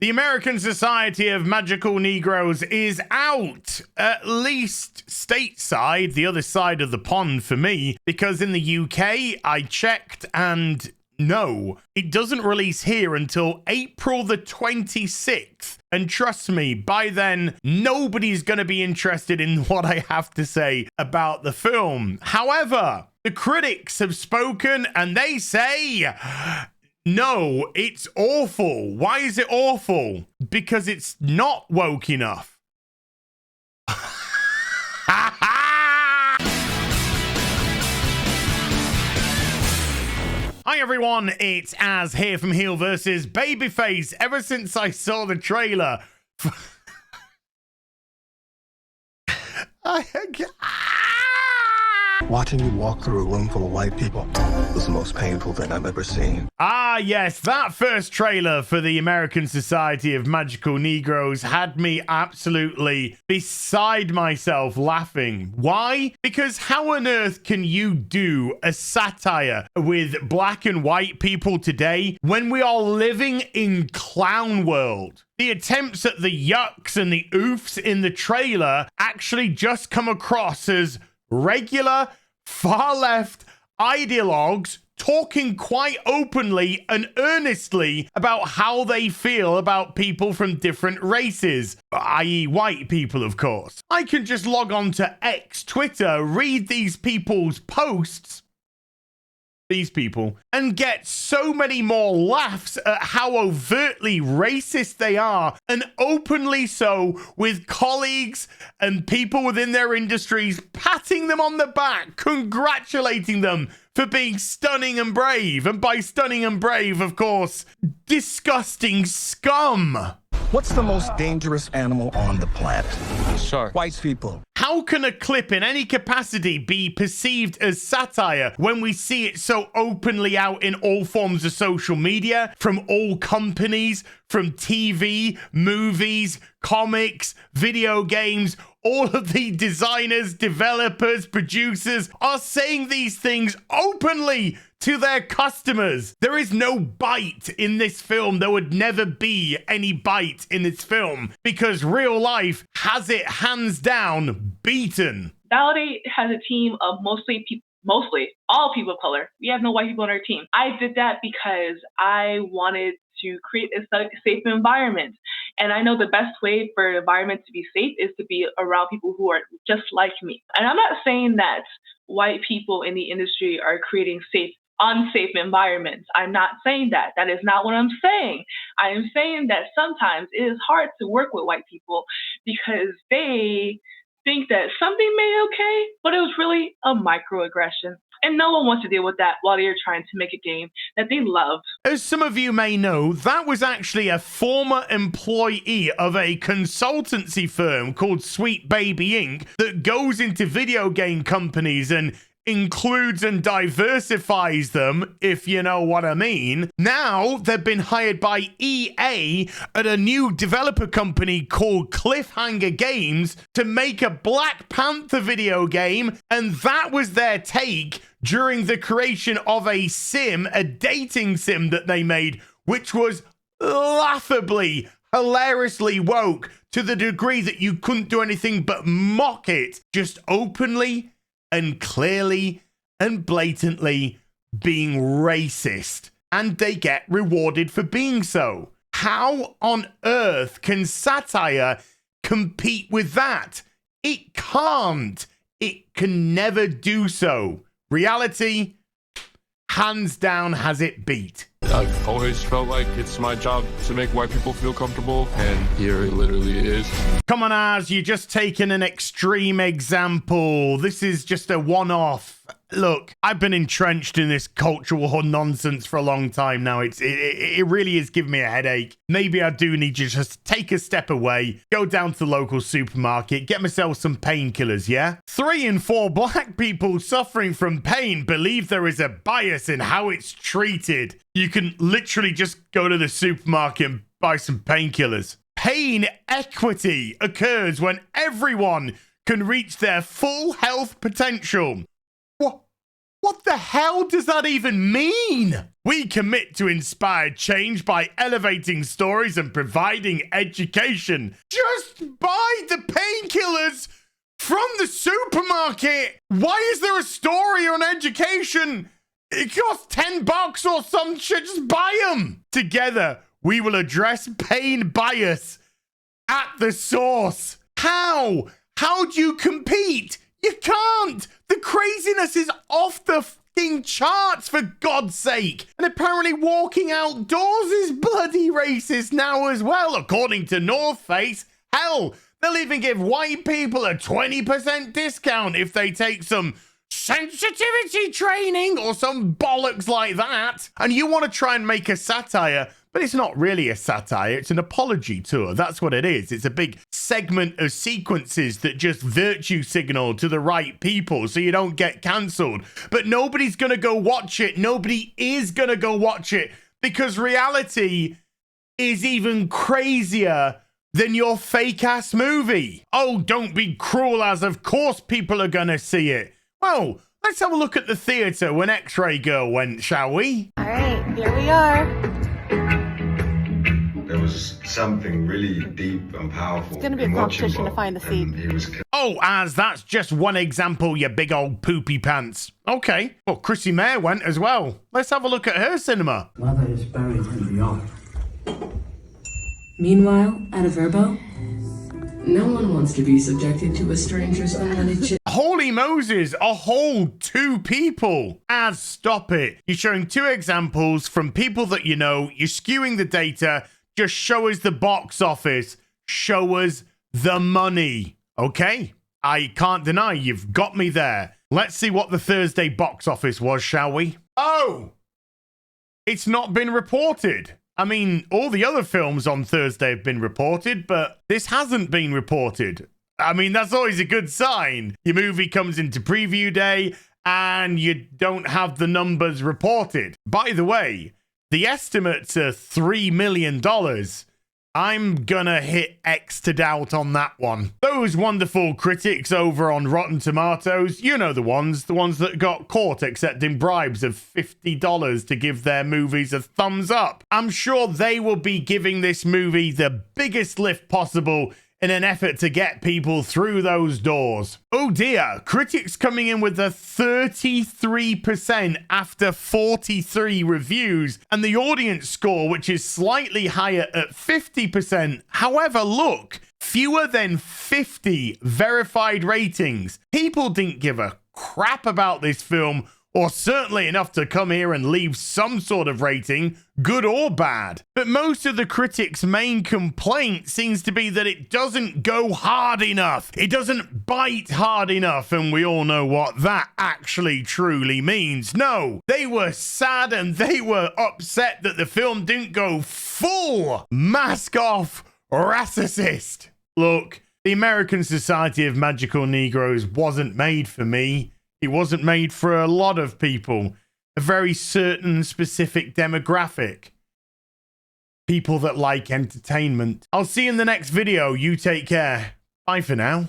The American Society of Magical Negroes is out, at least stateside, the other side of the pond for me, because in the UK, I checked and no, it doesn't release here until April the 26th. And trust me, by then, nobody's going to be interested in what I have to say about the film. However, the critics have spoken and they say, no, it's awful. Why is it awful? Because it's not woke enough. Hi everyone, it's Az here from HeelvsBabyface. Ever since I saw the trailer... Watching you walk through a room full of white people was the most painful thing I've ever seen. Ah, yes, that first trailer for the American Society of Magical Negroes had me absolutely beside myself laughing. Why? Because how on earth can you do a satire with black and white people today when we are living in clown world? The attempts at the yucks and the oofs in the trailer actually just come across as regular, far-left ideologues talking quite openly and earnestly about how they feel about people from different races, i.e. white people, of course. I can just log on to X, Twitter, read these people's posts, and get so many more laughs at how overtly racist they are, and openly so, with colleagues and people within their industries patting them on the back, congratulating them for being stunning and brave. And by stunning and brave, of course, disgusting scum. What's the most dangerous animal on the planet? Shark. White people. How can a clip in any capacity be perceived as satire when we see it so openly out in all forms of social media, from all companies, from TV, movies, comics, video games? All of the designers, developers, producers are saying these things openly to their customers. There is no bite in this film. There would never be any bite in this film because real life has it hands down beaten. Validate has a team of mostly all people of color. We have no white people on our team. I did that because I wanted to create a safe environment. And I know the best way for an environment to be safe is to be around people who are just like me. And I'm not saying that white people in the industry are creating unsafe environments. I'm not saying that. That is not what I'm saying. I am saying that sometimes it is hard to work with white people because they think that something may be okay, but it was really a microaggression. And no one wants to deal with that while they're trying to make a game that they love. As some of you may know, that was actually a former employee of a consultancy firm called Sweet Baby Inc. that goes into video game companies and includes and diversifies them, if you know what I mean. Now they've been hired by EA at a new developer company called Cliffhanger Games to make a Black Panther video game, and that was their take during the creation of a dating sim that they made, which was laughably, hilariously woke to the degree that you couldn't do anything but mock it, just openly and clearly and blatantly being racist, and they get rewarded for being so. How on earth can satire compete with that? It can't. It can never do so. Reality, hands down, has it beat. I've always felt like it's my job to make white people feel comfortable, and here it literally is. Come on, Az, you're just taking an extreme example. This is just a one-off. Look, I've been entrenched in this cultural nonsense for a long time now. It really is giving me a headache. Maybe I do need to just take a step away, go down to the local supermarket, get myself some painkillers, yeah? 3 in 4 black people suffering from pain believe there is a bias in how it's treated. You can literally just go to the supermarket and buy some painkillers. Pain equity occurs when everyone can reach their full health potential. What the hell does that even mean? We commit to inspire change by elevating stories and providing education. Just buy the painkillers from the supermarket. Why is there a story on education? It costs $10 or some shit. Just buy them. Together, we will address pain bias at the source. How? How do you compete? You can't. The craziness is off the fucking charts, for God's sake. And apparently walking outdoors is bloody racist now as well, according to North Face. Hell, they'll even give white people a 20% discount if they take some sensitivity training or some bollocks like that. And you want to try and make a satire, but it's not really a satire. It's an apology tour. That's what it is. It's a big segment of sequences that just virtue signal to the right people so you don't get cancelled. But nobody's going to go watch it. Nobody is going to go watch it because reality is even crazier than your fake ass movie. Oh, don't be cruel, as of course people are going to see it. Well, let's have a look at the theatre when X-Ray Girl went, shall we? All right, here we are. There was something really deep and powerful. It's going to be a competition to find the seat. Oh, as that's just one example, you big old poopy pants. Okay, well, Chrissy Mayer went as well. Let's have a look at her cinema. Mother is buried in the yard. Meanwhile, at a Verbo, no one wants to be subjected to a stranger's unwanted chit. Holy Moses, a whole 2 people. As stop it. You're showing 2 examples from people that you know. You're skewing the data. Just show us the box office. Show us the money. Okay? I can't deny you've got me there. Let's see what the Thursday box office was, shall we? Oh! It's not been reported. I mean, all the other films on Thursday have been reported, but this hasn't been reported. I mean, that's always a good sign. Your movie comes into preview day and you don't have the numbers reported. By the way, the estimates are $3 million. I'm gonna hit X to doubt on that one. Those wonderful critics over on Rotten Tomatoes, you know the ones that got caught accepting bribes of $50 to give their movies a thumbs up. I'm sure they will be giving this movie the biggest lift possible in an effort to get people through those doors. Oh dear, critics coming in with a 33% after 43 reviews, and the audience score, which is slightly higher at 50%. However, look, fewer than 50 verified ratings. People didn't give a crap about this film, or certainly enough to come here and leave some sort of rating, good or bad. But most of the critics' main complaint seems to be that it doesn't go hard enough. It doesn't bite hard enough, and we all know what that actually truly means. No, they were sad and they were upset that the film didn't go full mask off racist. Look, the American Society of Magical Negroes wasn't made for me. It wasn't made for a lot of people, a very certain specific demographic. People that like entertainment. I'll see you in the next video. You take care. Bye for now.